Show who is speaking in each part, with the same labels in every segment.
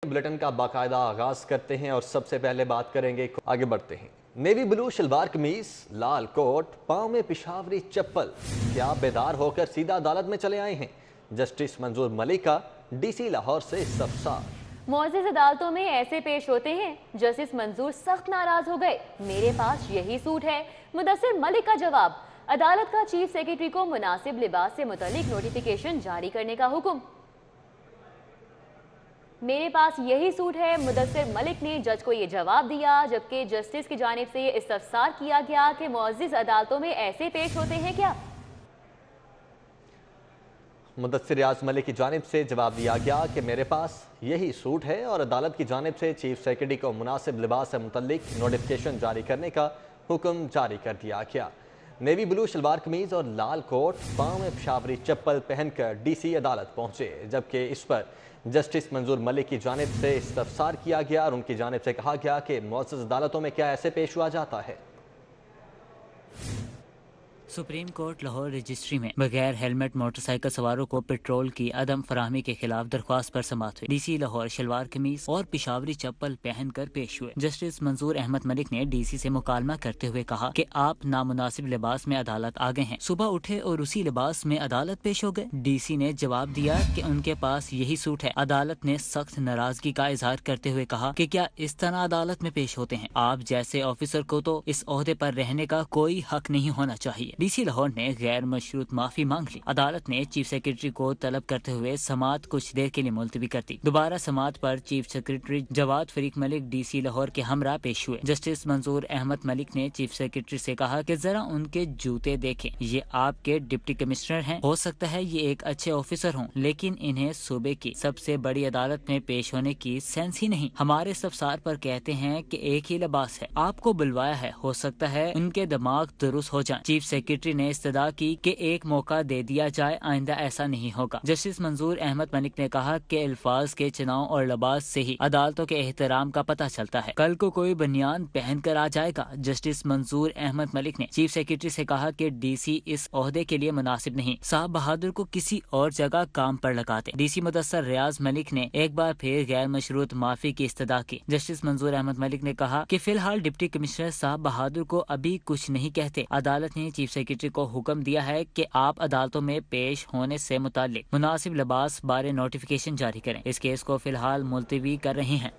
Speaker 1: Bulletin का बाकायदा आगाज करते हैं और सबसे पहले बात करेंगे, आगे बढ़ते हैं। नेवी ब्लू शलवार कमीज, लाल कोट, पांव में पिशावरी चप्पल, क्या बेदार होकर सीधा अदालत में चले आए हैं? जस्टिस मंजूर मलिक का डीसी लाहौर से इस्तफसार।
Speaker 2: मुअज़्ज़ज़ अदालतों में ऐसे पेश होते हैं। जस्टिस मंजूर सख्त नाराज हो गए। मेरे पास यही सूट है, मुदस्सिर मलिक का जवाब। अदालत का चीफ सेक्रेटरी को मुनासिब लिबास से मुतल्लिक नोटिफिकेशन जारी करने का हुक्म। मेरे पास यही सूट है, मुदस्सिर मलिक ने जज को ये जवाब दिया, जबकि जस्टिस की जानिब से ये इस्तफसार किया गया कि मुअज़्ज़ज़ अदालतों में ऐसे पेश होते हैं क्या।
Speaker 1: मुदस्सिर रियाज मलिक की जानिब से जवाब दिया गया कि मेरे पास यही सूट है और अदालत की जानिब से चीफ सेक्रेटरी को मुनासिब लिबास से मुतल्लिक नोटिफिकेशन जारी करने का हुक्म जारी कर दिया गया। नेवी ब्लू शलवार कमीज और लाल कोट, पांव में पिशावरी चप्पल पहनकर डीसी अदालत पहुंचे, जबकि इस पर जस्टिस मंजूर मलिक की जानिब से इस्तफसार किया गया और उनकी जानिब से कहा गया कि मुअज़्ज़ज़ अदालतों में क्या ऐसे पेश हुआ जाता है।
Speaker 3: सुप्रीम कोर्ट लाहौर रजिस्ट्री में बगैर हेलमेट मोटरसाइकिल सवारों को पेट्रोल की अदम फराहमी के खिलाफ दरख्वास्त पर समाअत हुई। डीसी लाहौर शलवार कमीज और पिशावरी चप्पल पहनकर पेश हुए। जस्टिस मंजूर अहमद मलिक ने डीसी से मुकालमा करते हुए कहा कि आप नामुनासिब लिबास में अदालत आ गए हैं। सुबह उठे और उसी लिबास में अदालत पेश हो गए। डीसी ने जवाब दिया कि उनके पास यही सूट है। अदालत ने सख्त नाराजगी का इजहार करते हुए कहा कि क्या इस तरह अदालत में पेश होते हैं? आप जैसे ऑफिसर को तो इस ओहदे पर रहने का कोई हक नहीं होना चाहिए। डीसी लाहौर ने गैर मशरूत माफी मांग ली। अदालत ने चीफ सेक्रेटरी को तलब करते हुए समाअत कुछ देर के लिए मुलतवी कर दी। दोबारा समाअत पर chief secretary Jawad Fariq Malik DC Lahore के हमरा पेश हुए। जस्टिस मंजूर अहमद मलिक ने चीफ सेक्रेटरी से कहा कि जरा उनके जूते देखें, ये आपके डिप्टी कमिश्नर हैं। हो सकता है ये एक अच्छे ऑफिसर हों, लेकिन इन्हें सूबे की सबसे बड़ी अदालत में पेश होने की सेंस ही नहीं। हमारे इस्तफसार पर कहते हैं कि एक ही लिबास है, आपको बुलवाया है, हो सकता है उनके दिमाग दुरुस्त हो जाएं। चीफ सेक्रेटरी ने इस्तदा की कि एक मौका दे दिया जाए, आइंदा ऐसा नहीं होगा। जस्टिस मंजूर अहमद मलिक ने कहा कि अल्फाज के चुनाव और लिबास से ही अदालतों के एहतराम का पता चलता है। कल को कोई बनियान पहन कर आ जाएगा। जस्टिस मंजूर अहमद मलिक ने चीफ सेक्रेटरी से कहा कि डीसी इस ओहदे के लिए मुनासिब नहीं, साहब बहादुर को किसी और जगह काम पर लगाते। डीसी मुदस्सिर रियाज मलिक ने एक बार फिर गैर मशरूत माफी की इस्तदा की। जस्टिस मंजूर अहमद मलिक ने कहा कि फिलहाल डिप्टी कमिश्नर साहब बहादुर को अभी कुछ नहीं कहते। अदालत ने चीफ सेक्रेटरी को हुक्म दिया है कि आप अदालतों में पेश होने से मुतालिक मुनासिब लिबास बारे नोटिफिकेशन जारी करें। इस केस को फिलहाल मुलतवी कर रहे हैं।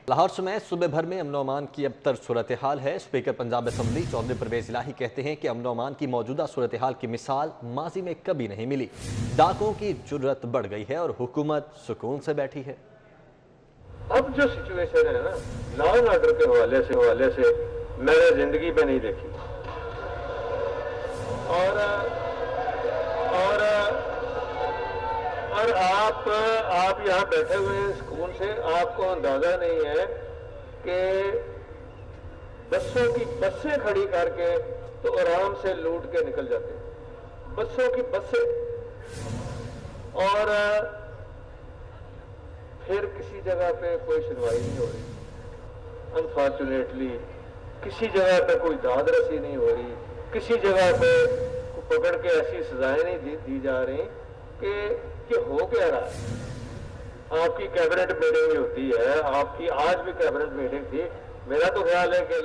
Speaker 1: लाहौर समेत सूबे भर में अमन अमान की अबतर सूरत हाल है। स्पीकर पंजाब असम्बली चौधरी परवेज इलाही कहते हैं कि अमन अमान की मौजूदा सूरत हाल की मिसाल माजी में कभी नहीं मिली। डाकुओं की जुर्रत बढ़ गई है और हुकूमत सुकून से बैठी है।
Speaker 4: अब जो सिचुएशन है ना, लॉ एंड ऑर्डर के हवाले से मैंने जिंदगी में नहीं देखी। और आप यहाँ बैठे हुए हैं सुकून से, आपको अंदाजा नहीं है कि बसें खड़ी करके तो आराम से लूट के निकल जाते हैं। बसें और फिर किसी जगह पे कोई सुनवाई नहीं हो रही। अनफॉर्चुनेटली किसी जगह पे कोई दाद रसी नहीं हो रही, किसी जगह पे पकड़ के ऐसी सजाएं नहीं दी जा रही कि हो क्या रहा है। आपकी कैबिनेट मीटिंग होती है, आपकी आज भी कैबिनेट मीटिंग थी। मेरा तो ख्याल है कि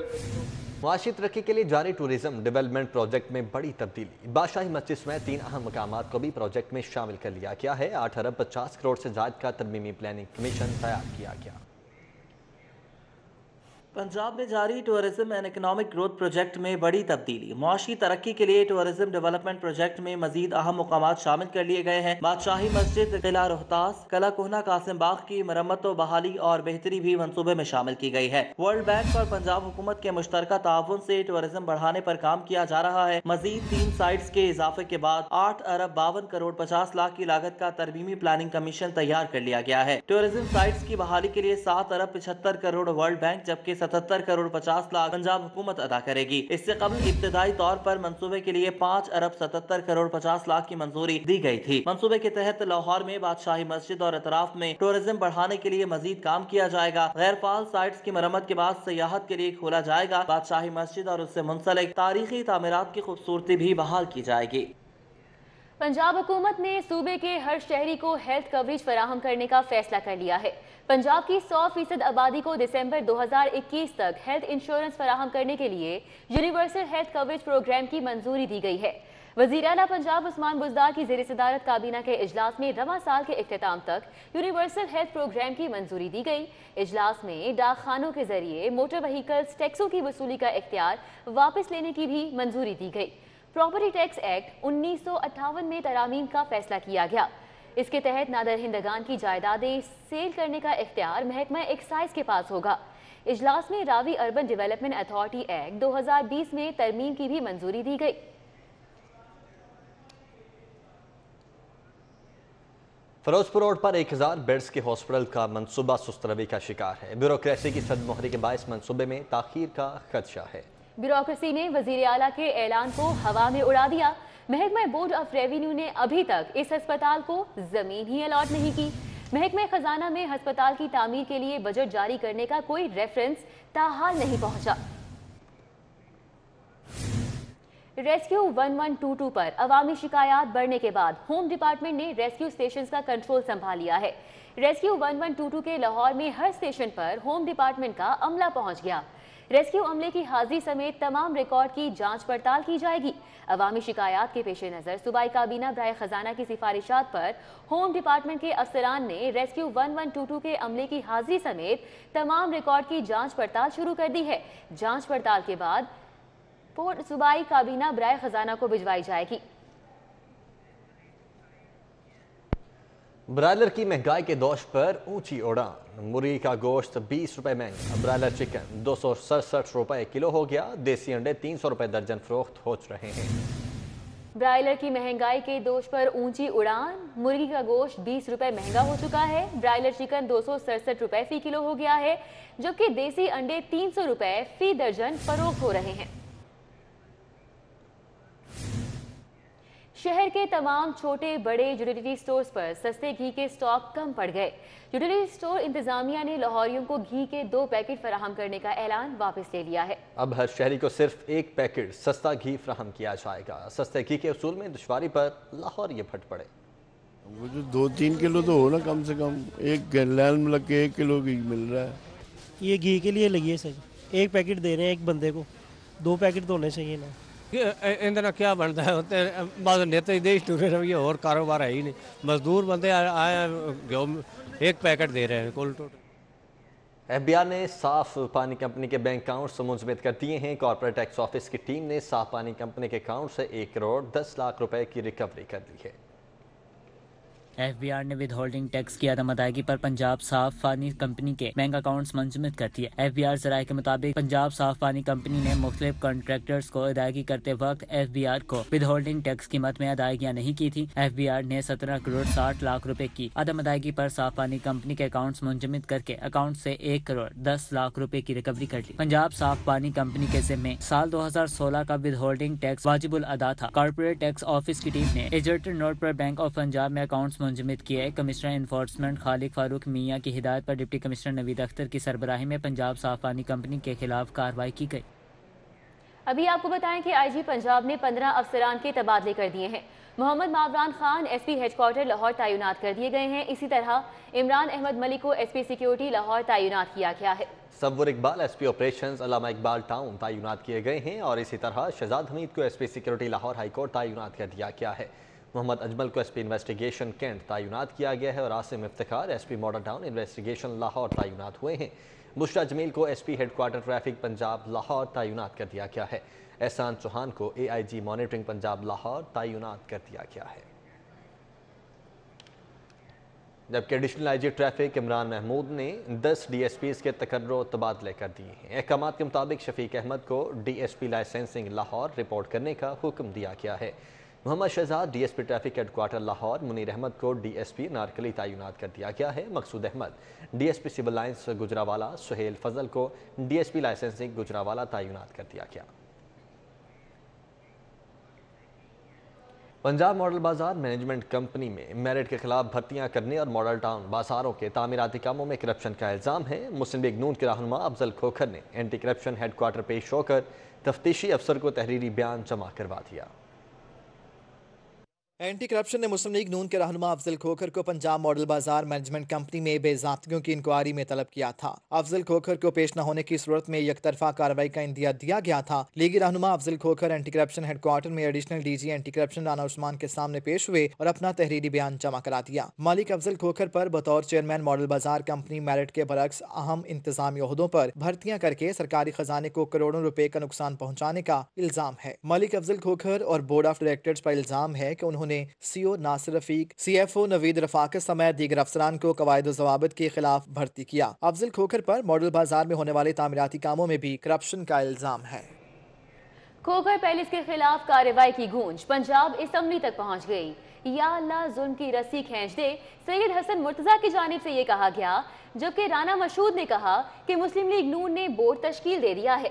Speaker 1: मुआशी तरक्की के लिए जारी टूरिज्म डेवलपमेंट प्रोजेक्ट में बड़ी तब्दीली। बादशाही मस्जिद समेत 3 अहम मकामात को भी प्रोजेक्ट में शामिल कर लिया गया है। 8 अरब 50 करोड़ से ज्यादा का तरमीमी प्लानिंग कमीशन तैयार किया गया।
Speaker 5: पंजाब में जारी tourism and economic growth project में बड़ी तब्दीली। मुआशी तरक्की के लिए टूरिज्म डेवलपमेंट प्रोजेक्ट में मजीद अहम मुकामात शामिल कर लिए गए हैं। बादशाही मस्जिद, किला रोहतास, कला कोहना कासिम बाग की मरम्मत व बहाली और बेहतरी भी मंसूबे में शामिल की गई है। वर्ल्ड बैंक और पंजाब हुकूमत के मुश्तरका ताउन से टूरिज्म बढ़ाने पर काम किया जा रहा है। मजीद 3 साइट्स के इजाफे के बाद 8 अरब 52 करोड़ 50 लाख की लागत का तरमीमी प्लानिंग कमीशन तैयार कर लिया गया है। टूरिज्म साइट्स की बहाली के लिए 7 अरब 75 करोड़ वर्ल्ड बैंक जबकि 77 करोड़ 50 लाख पंजाब हुकूमत अदा करेगी। इससे कबल इब्तदाई तौर पर मंसूबे के लिए 5 अरब 77 करोड़ 50 लाख की मंजूरी दी गई थी। मंसूबे के तहत लाहौर में बादशाही मस्जिद और अतराफ में टूरिज्म बढ़ाने के लिए मजीद काम किया जाएगा। गैर फाल साइट्स की मरम्मत के बाद सियाहत के लिए खोला जाएगा। बादशाही मस्जिद और उससे मुंसलिक तारीखी तामीरात की खूबसूरती भी बहाल की जाएगी।
Speaker 2: पंजाब हुकूमत ने सूबे के हर शहरी को हेल्थ कवरेज फराहम करने का फैसला कर लिया है। पंजाब की 100% आबादी को दिसंबर 2021 तक हेल्थ इंश्योरेंस फराहम करने के लिए यूनिवर्सल हेल्थ कवरेज प्रोग्राम की मंजूरी दी गई है। वज़ीर आला पंजाब उस्मान बुज़दार की ज़ेर सदारत काबीना के इजलास में रवां साल के इख्तिताम तक यूनिवर्सल हेल्थ प्रोग्राम की मंजूरी दी गई। इजलास में डाक खानों के जरिए मोटर व्हीकल्स टैक्सों की वसूली का इख्तियार वापस लेने की भी मंजूरी दी गई। प्रॉपर्टी टैक्स एक्ट 1958 में तरामीम का फैसला किया गया। इसके तहत नादरहिंदगान की जायदादें सेल करने का इख्तियार महकमा एक्साइज के पास होगा। इजलास में Ravi urban development authority act 2020 में तरमीम की भी मंजूरी दी गई।
Speaker 1: फिरोजपुर रोड पर 1000 बेड्स के हॉस्पिटल का मंसूबा सुस्त रवि का शिकार है। ब्यूरोक्रेसी की सदमोहरी के बायस मंसूबे में ताखीर का खदशा है।
Speaker 2: ब्यूरोक्रेसी ने वजीर आला के ऐलान को हवा में उड़ा दिया। महकमा बोर्ड ऑफ रेवेन्यू ने अभी तक इस अस्पताल को जमीन ही अलॉट नहीं की। महकमा खजाना में अस्पताल की तामीर के लिए बजट जारी करने का कोई रेफरेंस ताहाल नहीं पहुंचा। रेस्क्यू 1122 पर अवामी शिकायत बढ़ने के बाद होम डिपार्टमेंट ने रेस्क्यू स्टेशन का कंट्रोल संभाल लिया है। रेस्क्यू 1122 के लाहौर में हर स्टेशन पर होम डिपार्टमेंट का अमला पहुंच गया। रेस्क्यू अमले की हाजिरी समेत तमाम रिकॉर्ड की जांच पड़ताल की जाएगी। अवामी शिकायत के पेश नज़र सूबाई काबीना बराए खजाना की सिफारिशात पर होम डिपार्टमेंट के अफसरान ने रेस्क्यू 1122 के अमले की हाजिरी समेत तमाम रिकॉर्ड की जांच पड़ताल शुरू कर दी है। जांच पड़ताल के बाद रिपोर्ट सूबाई काबीना बराए खजाना को भिजवाई जाएगी।
Speaker 1: ब्रायलर की महंगाई के दोष पर ऊंची उड़ान। मुर्गी का गोश्त 20 रुपए महंगा। ब्रायलर चिकन 267 रुपए किलो हो गया। देसी अंडे 300 रुपए दर्जन फरोख्त हो रहे हैं।
Speaker 2: ब्रायलर की महंगाई के दोष पर ऊंची उड़ान। मुर्गी का गोश्त 20 रुपए महंगा हो चुका है। ब्रायलर चिकन 267 रुपए फी किलो हो गया है, जबकि देसी अंडे 300 रुपए फी दर्जन फरोख्त हो रहे हैं। शहर के तमाम छोटे बड़े यूटिलिटी स्टोर्स पर सस्ते घी के स्टॉक कम पड़ गए। यूटिलिटी स्टोर इंतजामिया ने लाहौरियों को घी के 2 पैकेट फराहम करने का ऐलान वापस ले लिया है।
Speaker 1: अब हर शहरी को सिर्फ 1 पैकेट सस्ता घी फराहम किया जाएगा। सस्ते घी के उसूल में दुश्वारी पर लाहौर ये फट पड़े।
Speaker 6: वो जो 2-3 किलो तो हो ना कम से कम। एक लाइन में लग के 1 किलो घी मिल रहा है।
Speaker 7: ये घी के लिए लगी है सर। 1 पैकेट दे रहे हैं एक बंदे को, 2 पैकेट तो होने चाहिए ना।
Speaker 8: इंदे क्या बनता है बस नेता ही देश टूरे रहिए और कारोबार है ही नहीं। मजदूर बंदे आए 1 पैकेट दे रहे हैं कुल टोटल।
Speaker 1: FBI ने साफ पानी कंपनी के बैंक अकाउंट्स मुंजमद कर दिए हैं। कॉर्पोरेट टैक्स ऑफिस की टीम ने साफ पानी कंपनी के अकाउंट से 1 करोड़ 10 लाख रुपए की रिकवरी कर ली है।
Speaker 3: FBI ने विद होल्डिंग टैक्स की अदम अदायगी पर पंजाब साफ पानी कंपनी के बैंक अकाउंट्स मुंजमद कर दिए। FBI जराये के मुताबिक पंजाब साफ पानी कंपनी ने मुख्तलिफ कॉन्ट्रैक्टर्स को अदायगी करते वक्त FBI को विद होल्डिंग टैक्स कीमत में अदायगियाँ नहीं की थी। FBI ने 17 करोड़ 60 लाख रुपए की अदम अदायगी पर साफ पानी कंपनी के अकाउंट्स मुंजमद करके अकाउंट से 1 करोड़ 10 लाख रुपए की रिकवरी कर ली। पंजाब साफ पानी कंपनी के जिम्मे साल 2016 का विद होल्डिंग टैक्स वाजिबुल अदा था। कॉर्पोरेट टैक्स ऑफिस की टीम ने एजर्टेड नोट पर बैंक ऑफ पंजाब में अकाउंट्स मुंजमद किए। कमिश्नर इन्फोर्समेंट खालिक फारूक मियां की हिदायत पर डिप्टी कमिश्नर नवीद अख्तर की सरबराही में पंजाब साफ पानी कंपनी के खिलाफ कार्रवाई की गई।
Speaker 2: अभी आपको बताएं कि IG पंजाब ने 15 अफसरान के तबादले कर दिए हैं। मोहम्मद मावरान खान SP हेडक्वार्टर लाहौर तैनात कर दिए गए हैं। इसी तरह इमरान अहमद मलिक को SP सिक्योरिटी लाहौर तैनात किया गया है।
Speaker 1: सब्वर इकबाल SP ऑपरेशंस अल्लामा इकबाल टाउन तैनात किए गए हैं और इसी तरह शहजाद हमीद को SP सिक्योरिटी लाहौर हाईकोर्ट तैनात कर दिया गया है। मोहम्मद अजमल को SP इन्वेस्टिगेशन कैंट तैनात किया गया है और Asim Iftikhar SP model town investigation Lahore तैनात हुए हैं। बुशरा जमील को SP headquarter traffic Punjab Lahore तैनात कर दिया गया है। एहसान चौहान को AIG मॉनिटरिंग पंजाब लाहौर तैनात कर दिया गया है। जबकि additional IG traffic Imran Mahmood ने 10 DSPs के तकर्रो तबादले कर दिए हैं। अहकामात के मुताबिक शफीक अहमद को DSP लाइसेंसिंग लाहौर रिपोर्ट करने का हुक्म दिया गया है। Mohammad Shahzad DSP traffic headquarter Lahore, Munir Ahmed को DSP नारकली तैनात कर दिया गया है। Maqsood Ahmed DSP civil lines Gujranwala, Sohail Fazal को DSP लाइसेंसिंग गुजरावाला तैनात कर दिया गया। Punjab model Bazaar management company में मेरिट के खिलाफ भर्तियां करने और मॉडल टाउन बाजारों के तामीराती कामों में करप्शन का इल्ज़ाम है। मुस्लिम लीग नून के रहनुमा अफजल खोखर ने एंटी करप्शन हेडक्वार्टर पेश होकर तफ्तीशी अफसर को तहरीरी बयान जमा करवा दिया।
Speaker 9: اینٹی کرپشن نے مسلم لیگ نون کے رہنما افضل کھوکھر کو پنجاب ماڈل بازار مینجمنٹ کمپنی میں بے ضابطگیوں کی انکوائری میں طلب کیا تھا۔ افضل کھوکھر کو پیش نہ ہونے کی صورت میں یک طرفہ کارروائی کا اندیا دیا گیا تھا۔ لیگی رہنما Afzal Khokhar anti corruption head quarter میں additional D G anti corruption Rana Usman کے سامنے پیش ہوئے اور اپنا تحریری بیان جمع کرا دیا۔ مالک افضل کھوکھر پر بطور چیئرمین ماڈل بازار کمپنی میرٹ کے برعکس اہم انتظامی عہدوں پر بھرتیاں کر کے سرکاری خزانے کو کروڑوں روپے کا نقصان پہنچانے کا الزام ہے۔ مالک افضل کھوکھر اور بورڈ آف ڈائریکٹرز پر الزام ہے کہ انہوں نے سی او ناصر رفیق، سی ایف او نوید رفاقت سمیت دیگر افسران کو قواعد و ضوابط کے خلاف بھرتی کیا۔ افضل کھوکھر پر ماڈل بازار میں ہونے والے تعمیراتی کاموں میں بھی کرپشن کا الزام ہے۔
Speaker 2: کھوکھر پیلس کے خلاف کارروائی کی گونج پنجاب اسمبلی تک پہنچ گئی۔ یا اللہ ظلم کی رسی کھینچ دے، سید حسن مرتضیٰ کی جانب سے یہ کہا گیا، جبکہ رانا مشہود نے کہا کہ مسلم لیگ نون نے بورڈ تشکیل دے دیا ہے۔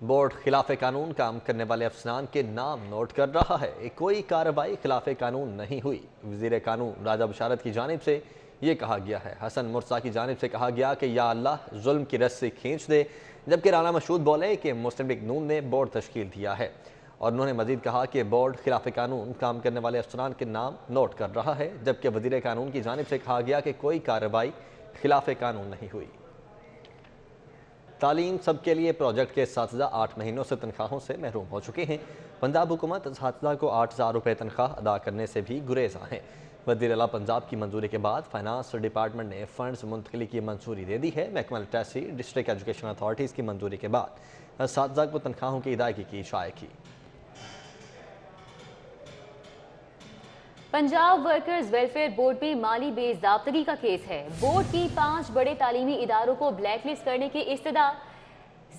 Speaker 1: بورڈ خلاف قانون کام کرنے والے افسران کے نام نوٹ کر رہا ہے۔ کوئی کارروائی خلاف قانون نہیں ہوئی۔ وزیر قانون راجہ بشارت کی جانب سے یہ کہا گیا ہے۔ حسن مرتضیٰ کی جانب سے کہا گیا کہ یا اللہ ظلم کی رسی کھینچ دے، جبکہ رانا مشہود بولے کہ مسلم لیگ نون نے بورڈ تشکیل دیا ہے، اور انہوں نے مزید کہا کہ بورڈ خلاف قانون کام کرنے والے افسران کے نام نوٹ کر رہا ہے، جبکہ وزیر قانون کی جانب سے کہا گیا کہ کوئی کارروائی خلاف قانون نہیں ہوئی۔ تعلیم سب کے لیے پروجیکٹ کے اساتذہ 8 مہینوں سے تنخواہوں سے محروم ہو چکے ہیں۔ پنجاب حکومت اساتذہ کو 8,000 روپے تنخواہ ادا کرنے سے بھی گریزاں ہیں۔ وزیر اعلیٰ پنجاب کی منظوری کے بعد فائنانس ڈپارٹمنٹ نے فنڈز منتقلی کی منظوری دے دی ہے۔ محکمہ لٹریسی ڈسٹرکٹ ایجوکیشن اتھارٹیز کی منظوری کے بعد اساتذہ کو تنخواہوں کی ادائیگی کی شائع کی۔
Speaker 2: پنجاب ورکرز ویلفیئر بورڈ میں مالی بے ضابطگی کا کیس ہے۔ بورڈ کی 5 بڑے تعلیمی اداروں کو بلیک لسٹ کرنے کی استدعا۔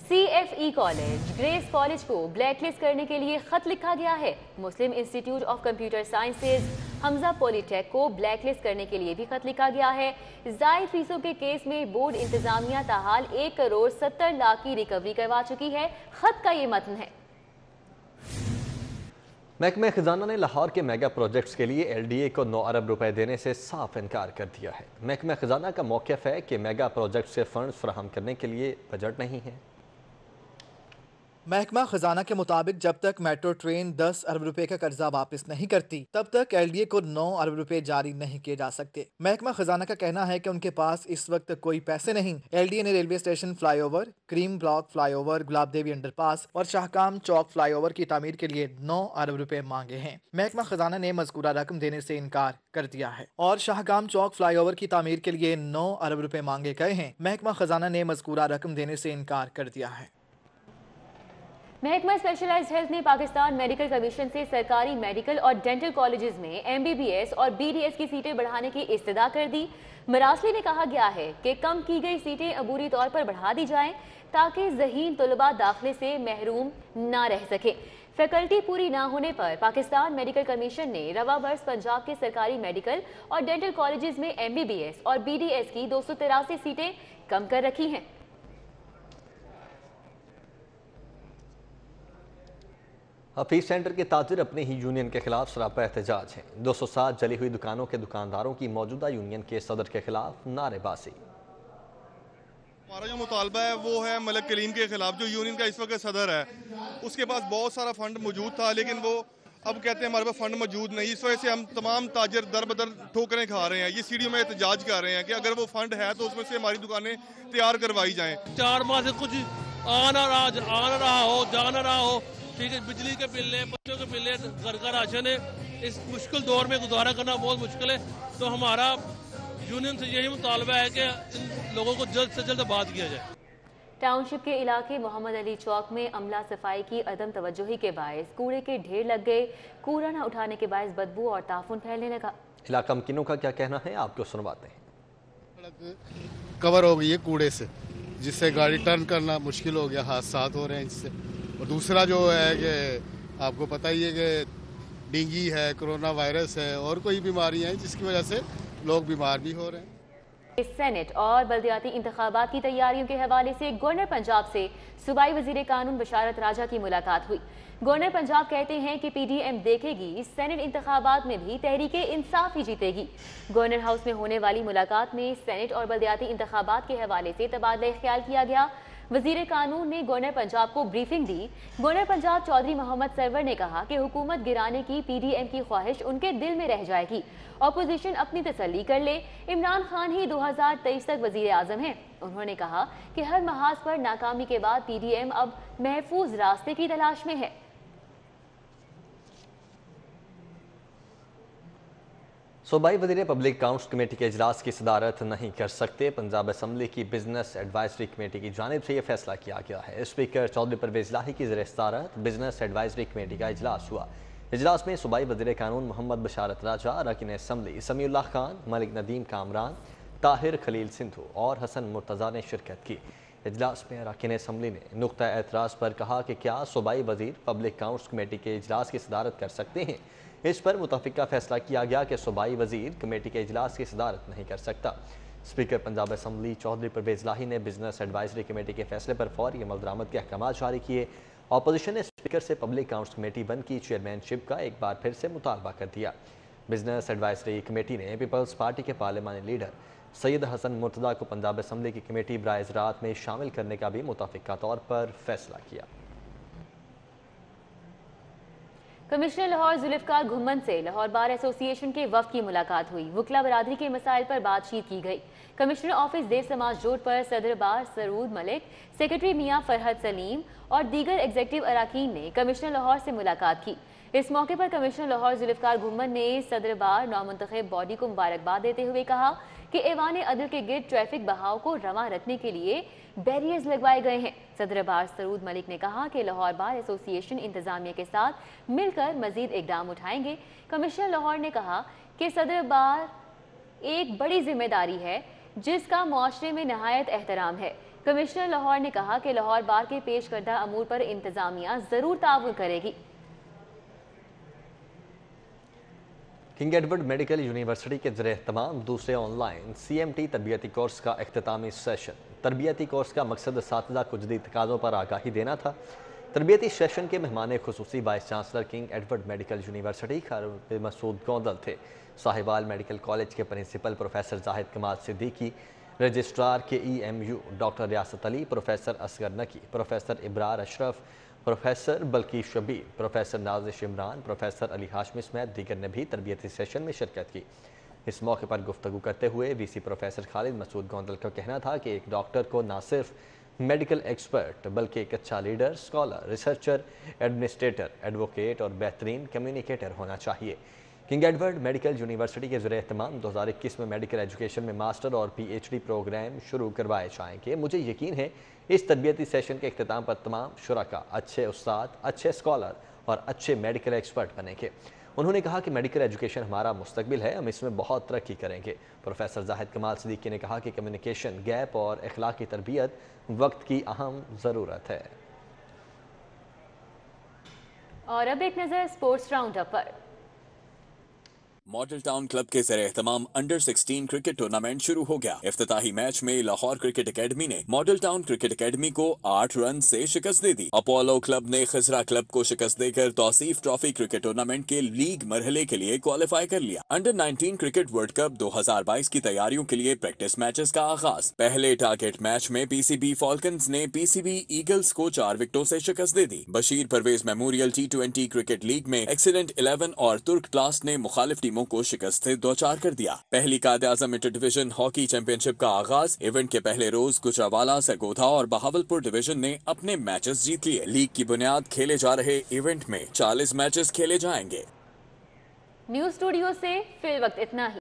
Speaker 2: C F E college, grace college کو بلیک لسٹ کرنے کے لیے خط لکھا گیا ہے۔ Muslim institute of computer sciences, Hamza polytech کو بلیک لسٹ کرنے کے لیے بھی خط لکھا گیا ہے۔ زائد فیسوں کے کیس میں بورڈ انتظامیہ تاحال 1 کروڑ 70 لاکھ کی ریکوری کروا چکی ہے۔ خط کا یہ متن ہے۔
Speaker 1: محکمہ خزانہ نے لاہور کے میگا پروجیکٹس کے لیے ایل ڈی اے کو 9 ارب روپے دینے سے صاف انکار کر دیا ہے۔ محکمہ خزانہ کا موقف ہے کہ میگا پروجیکٹ سے فنڈز فراہم کرنے کے لیے بجٹ نہیں ہے۔
Speaker 9: محکمہ خزانہ کے مطابق جب تک میٹرو ٹرین 10 ارب روپے کا قرضہ واپس نہیں کرتی تب تک ایل ڈی اے کو 9 ارب روپے جاری نہیں کیے جا سکتے۔ محکمہ خزانہ کا کہنا ہے کہ ان کے پاس اس وقت کوئی پیسے نہیں۔ ایل ڈی اے نے ریلوے اسٹیشن فلائی اوور، کریم بلاک فلائی اوور، گلاب دیوی انڈر پاس اور شاہکام چوک فلائی اوور کی تعمیر کے لیے 9 ارب روپے مانگے ہیں۔ محکمہ خزانہ نے مذکورہ رقم دینے سے انکار کر دیا ہے اور شاہکام چوک فلائی اوور کی تعمیر کے لیے 9 ارب روپے مانگے گئے ہیں۔ محکمہ خزانہ نے مذکورہ رقم دینے سے انکار کر دیا ہے۔
Speaker 2: محکمہ اسپیشلائزڈ ہیلتھ نے پاکستان میڈیکل کمیشن سے سرکاری میڈیکل اور ڈینٹل کالجز میں ایم بی بی ایس اور بی ڈی ایس کی سیٹیں بڑھانے کی استدعا کر دی۔ مراسلی میں کہا گیا ہے کہ کم کی گئی سیٹیں عبوری طور پر بڑھا دی جائیں تاکہ ذہین طلباء داخلے سے محروم نہ رہ سکیں۔ فیکلٹی پوری نہ ہونے پر پاکستان میڈیکل کمیشن نے رواں برس پنجاب کے سرکاری میڈیکل اور ڈینٹل کالجز میں ایم بی بی ایس اور بی ڈی ایس کی 283 سیٹیں کم کر رکھی ہیں۔
Speaker 1: حفیظ سینٹر کے تاجر اپنے ہی یونین کے خلاف سراپا احتجاج ہیں۔ 207 جلی ہوئی دکانوں کے دکانداروں کی موجودہ یونین کے صدر کے خلاف نعرے بازی۔
Speaker 10: ہمارا جو مطالبہ ہے وہ ہے ملک کلیم کے خلاف، جو یونین کا اس وقت صدر ہے۔ اس کے پاس بہت سارا فنڈ موجود تھا، لیکن وہ اب کہتے ہیں ہمارے پاس فنڈ موجود نہیں۔ اس وجہ سے ہم تمام تاجر در بدر ٹھوکریں کھا رہے ہیں۔ یہ سیڑھیوں میں احتجاج کر رہے ہیں کہ اگر وہ فنڈ ہے تو اس میں سے ہماری دکانیں تیار کروائی جائیں۔
Speaker 11: 4 ماہ سے کچھ آ نہ رہا ہو، جا نہ رہا ہو، ٹھیک ہے، بجلی کے بل ہے، بچوں کے بل ہے، گھر کا راشن ہے۔ اس مشکل دور میں گزارا کرنا بہت مشکل ہے، تو ہمارا یونین سے یہی مطالبہ ہے کہ ان لوگوں کو جلد سے جلد بات کیا جائے۔
Speaker 2: ٹاؤن شپ کے علاقے محمد علی چوک میں عملہ صفائی کی عدم توجہی کے باعث کوڑے کے ڈھیر لگ گئے۔ کوڑا نہ اٹھانے کے باعث بدبو اور تعفن پھیلنے لگا۔
Speaker 1: علاقہ مکینوں کا کیا کہنا ہے، آپ کو سنواتے ہیں۔
Speaker 12: کور ہو گئی ہے کوڑے سے، جس سے گاڑی ٹرن کرنا مشکل ہو گیا، حادثات ہو رہے ہیں اس سے۔ اور دوسرا جو ہے کہ آپ کو پتہ ہی ہے کہ ڈینگی ہے، کرونا وائرس ہے اور کوئی بیماریاں ہیں جس کی وجہ سے لوگ بیمار بھی ہو رہے ہیں۔
Speaker 2: سینٹ اور بلدیاتی انتخابات کی تیاریوں کے حوالے سے گورنر پنجاب سے صوبائی وزیر قانون بشارت راجہ کی ملاقات ہوئی۔ گورنر پنجاب کہتے ہیں کہ پی ڈی ایم دیکھے گی سینٹ انتخابات میں بھی تحریک انصاف ہی جیتے گی۔ گورنر ہاؤس میں ہونے والی ملاقات میں سینٹ اور بلدیاتی انتخابات کے حوالے سے تبادلہ خیال کیا گیا۔ वजीर कानून ने गवर्नर पंजाब को ब्रीफिंग दी। गवर्नर पंजाब चौधरी मोहम्मद सरवर ने कहा कि हुकूमत गिराने की PDM की ख्वाहिश उनके दिल में रह जाएगी। अपोजिशन अपनी तसल्ली कर ले, इमरान खान ही 2023 तक वजीर आजम हैं। उन्होंने कहा कि हर महाज पर नाकामी के बाद PDM अब महफूज रास्ते की तलाश में है।
Speaker 1: सूबाई वज़ीर पब्लिक अकाउंट्स कमेटी के इजलास की सदारत नहीं कर सकते। पंजाब असम्बली की बिजनेस एडवाइजरी कमेटी की जानिब से यह फैसला किया गया है। स्पीकर चौधरी परवेज लाही की ज़ेर सदारत बिजनेस एडवाइजरी कमेटी का इजलास हुआ। इजलास में सूबाई वज़ीर कानून मोहम्मद बशारत राजा, अरकान असम्बली समीउल्लाह खान, मलिक नदीम कामरान, ताहिर खलील सिंधु और हसन मुर्तज़ा ने शिरकत की। इजलास में अरकान असम्बली ने नुक्ता एतराज़ पर कहा कि क्या सूबाई वज़ीर पब्लिक अकाउंट्स कमेटी के इजलास की सदारत कर सकते हैं। इस पर मुतफ़िका फैसला किया गया कि सूबाई वज़ीर कमेटी के इजलास की सदारत नहीं कर सकता। स्पीकर पंजाब असम्बली चौधरी परवेज लाही ने बिजनेस एडवाइजरी कमेटी के फैसले पर फौरी अमल दरामद के अहकाम जारी किए। अपोजिशन ने स्पीकर से पब्लिक अकाउंट्स कमेटी बंद की चेयरमैनशिप का एक बार फिर से मुतालबा कर दिया। बिजनेस एडवाइजरी कमेटी ने पीपल्स पार्टी के पार्लिमानी लीडर सैयद हसन मुर्तज़ा को पंजाब असम्बली की कमेटी बराए ज़राअत में शामिल करने का भी मुतफ़िका तौर पर फैसला किया।
Speaker 2: कमिश्नर लाहौर जुल्फ़िकार घुम्मन से लाहौर बार एसोसिएशन के वफ़द की मुलाकात हुई। वकला बरादरी के मसाइल पर बातचीत की गई। कमिश्नर ऑफिस देव समाज रोड पर सदर बार सरूद मलिक, सेक्रेटरी मियां फरहद सलीम और दीगर एग्जीक्यूटिव अराकीन ने कमिश्नर लाहौर से मुलाकात की। इस मौके पर कमिश्नर लाहौर जुल्फ़िकार घुम्मन ने सदर बार नौमुंतखब बॉडी को मुबारकबाद देते हुए कहा कि ऐवान अदल के गिर्द ट्रैफिक बहाव को रवां रखने के लिए बैरियर्स लगवाए गए हैं। सदर बार सरूद मलिक ने कहा कि लाहौर बार एसोसिएशन इंतजामिया के साथ मिलकर मजीद इकदाम उठाएंगे। कमिश्नर लाहौर ने कहा कि सदर बार एक बड़ी जिम्मेदारी है जिसका मुआशरे में नहायत एहतराम है। कमिश्नर लाहौर ने कहा कि लाहौर बार के पेश करदा अमूर पर इंतजामिया जरूर ताउन करेगी।
Speaker 1: किंग एडवर्ड मेडिकल यूनिवर्सिटी के ज़रिए तमाम दूसरे ऑनलाइन CMT तरबियती कोर्स का इख्तितामी सेशन। तरबियती कोर्स का मकसद असातिज़ा को जदीद तकाज़ों पर आगाही देना था। तरबियती सेशन के मेहमान खुसूसी vice chancellor King Edward medical university Khair Masood Gondal थे। साहिवाल मेडिकल कॉलेज के principal professor Zahid Kamal Siddiqui, registrar K EMU doctor Riasat Ali, professor Asghar Naqi, professor Ibrar Ashraf, professor Balqi Shabbir, professor Nazish Imran, professor Ali Hashmi समेत दीगर ने भी तरबियती सेशन में शिरकत की। इस मौके पर गुफ्तगू करते हुए VC प्रोफेसर खालिद मसूद गौंदल का कहना था कि एक डॉक्टर को न सिर्फ मेडिकल एक्सपर्ट बल्कि एक अच्छा leader, scholar, researcher, administrator, advocate और बेहतरीन कम्युनिकेटर होना चाहिए। किंग एडवर्ड मेडिकल यूनिवर्सिटी के ज़रिए तमाम 2021 में मेडिकल एजुकेशन में मास्टर और PhD प्रोग्राम शुरू करवाए जाएंगे। मुझे यकीन है इस तरबियती सेशन के इख्तिताम पर तमाम शुरका अच्छे उस्ताद, अच्छे स्कॉलर और अच्छे मेडिकल एक्सपर्ट बनेंगे। उन्होंने कहा कि मेडिकल एजुकेशन हमारा मुस्तकबिल है, हम इसमें बहुत तरक्की करेंगे। प्रोफेसर जाहिद कमाल सिद्दीकी ने कहा कि कम्युनिकेशन गैप और अखलाकी तरबियत वक्त की अहम ज़रूरत है।
Speaker 2: और अब एक नज़र स्पोर्ट्स राउंड अप पर।
Speaker 13: मॉडल टाउन क्लब के ज़रिए तमाम अंडर 16 क्रिकेट टूर्नामेंट शुरू हो गया। इफ्तिताही मैच में लाहौर क्रिकेट एकेडमी ने मॉडल टाउन क्रिकेट एकेडमी को 8 रन से शिकस्त दे दी। अपोलो क्लब ने खिजरा क्लब को शिकस्त देकर तौसीफ ट्रॉफी क्रिकेट टूर्नामेंट के लीग मरहले के लिए क्वालिफाई कर लिया। अंडर 19 क्रिकेट वर्ल्ड कप 2022 की तैयारियों के लिए प्रैक्टिस मैचेस का आगाज। पहले टारगेट मैच में PCB फॉल्कन्स ने PCB ईगल्स को 4 विकेटों से शिकस्त दे दी। Bashir Parvez memorial T20 cricket league में एक्सीलेंट 11 और तुर्क ब्लास्ट ने मुखालिफ को शिकस्त से दो-चार कर दिया। पहली कायदे आजम इंटर डिवीजन हॉकी चैंपियनशिप का आगाज। इवेंट के पहले रोज गुजरावाला, सरगोधा और बहावलपुर डिवीजन ने अपने मैचेस जीत लिए। लीग की बुनियाद खेले जा रहे इवेंट में 40 मैचेस खेले जाएंगे।
Speaker 2: न्यूज स्टूडियो से फिल वक्त इतना ही।